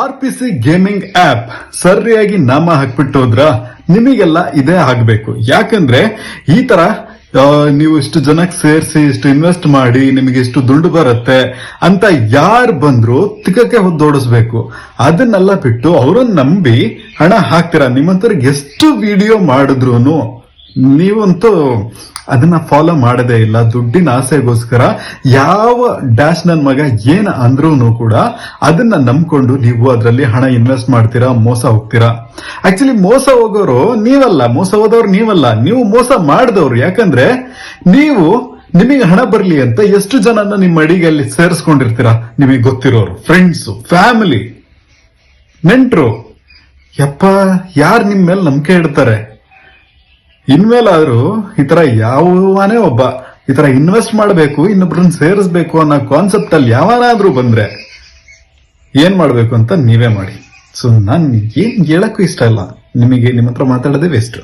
RPC gaming app ಸರಿಯಾಗಿ ನಾಮ ಹಾಕ್ಬಿಟ್ಟು ಹೋದ್ರ ನಿಮಗೆಲ್ಲ ಇದೇ ಆಗ್ಬೇಕು. ಯಾಕಂದ್ರೆ ಈ ತರ ನೀವು ಇಷ್ಟು ಜನಕ್ಕೆ ಸೇರಿಸಿ ಇಷ್ಟು ಇನ್ವೆಸ್ಟ್ ಮಾಡಿ ನಿಮಗೆ ಇಷ್ಟು ದುಡ್ಡು ಬರುತ್ತೆ ಅಂತ ಯಾರು ಬಂದ್ರು ತಿಕ್ಕಕ್ಕೆ ಹೊದ್ದೋಡಿಸ್ಬೇಕು. ಅದನ್ನೆಲ್ಲ ಬಿಟ್ಟು ಅವ್ರನ್ನ ನಂಬಿ ಹಣ ಹಾಕ್ತೀರಾ. ನಿಮ್ಮಂತವ್ರಿಗೆ ಎಷ್ಟು ವಿಡಿಯೋ ಮಾಡಿದ್ರು ನೀವಂತೂ ಅದನ್ನ ಫಾಲೋ ಮಾಡದೇ ಇಲ್ಲ. ದುಡ್ಡಿನ ಆಸೆಗೋಸ್ಕರ ಯಾವ ಡ್ಯಾಶ್ ನನ್ ಮಗ ಏನ್ ಅಂದ್ರೂ ಕೂಡ ಅದನ್ನ ನಂಬ್ಕೊಂಡು ನೀವು ಅದರಲ್ಲಿ ಹಣ ಇನ್ವೆಸ್ಟ್ ಮಾಡ್ತೀರಾ, ಮೋಸ ಹೋಗ್ತೀರಾ. ಆಕ್ಚುಲಿ ಮೋಸ ಹೋಗೋರು ನೀವಲ್ಲ, ಮೋಸ ಹೋದವ್ರು ನೀವಲ್ಲ, ನೀವು ಮೋಸ ಮಾಡಿದವ್ರು. ಯಾಕಂದ್ರೆ ನೀವು ನಿಮಗೆ ಹಣ ಬರ್ಲಿ ಅಂತ ಎಷ್ಟು ಜನನ ನಿಮ್ಮ ಅಡಿಗೆಯಲ್ಲಿ ಸೇರಿಸ್ಕೊಂಡಿರ್ತೀರಾ, ನಿಮಗೆ ಗೊತ್ತಿರೋರು, ಫ್ರೆಂಡ್ಸ್, ಫ್ಯಾಮಿಲಿ, ನೆಂಟ್ರು. ಯಪ್ಪ, ಯಾರು ನಿಮ್ ಮೇಲೆ ನಂಬಿಕೆ ಇಡ್ತಾರೆ? ಇನ್ಮೇಲಾದ್ರೂ ಈ ತರ ಯಾವನೇ ಒಬ್ಬ ಈ ತರ ಇನ್ವೆಸ್ಟ್ ಮಾಡಬೇಕು, ಇನ್ನೊಬ್ರನ್ನ ಸೇರಿಸಬೇಕು ಅನ್ನೋ ಕಾನ್ಸೆಪ್ಟ್ ಅಲ್ಲಿ ಯಾವನಾದ್ರೂ ಬಂದ್ರೆ ಏನ್ ಮಾಡ್ಬೇಕು ಅಂತ ನೀವೇ ಮಾಡಿ. ಸೊ ನಾನ್ ಏನ್ ಹೇಳಕ್ಕೂ ಇಷ್ಟ ಇಲ್ಲ. ನಿಮ್ಮ ಹತ್ರ ಮಾತಾಡೋದೇ ವೇಸ್ಟ್.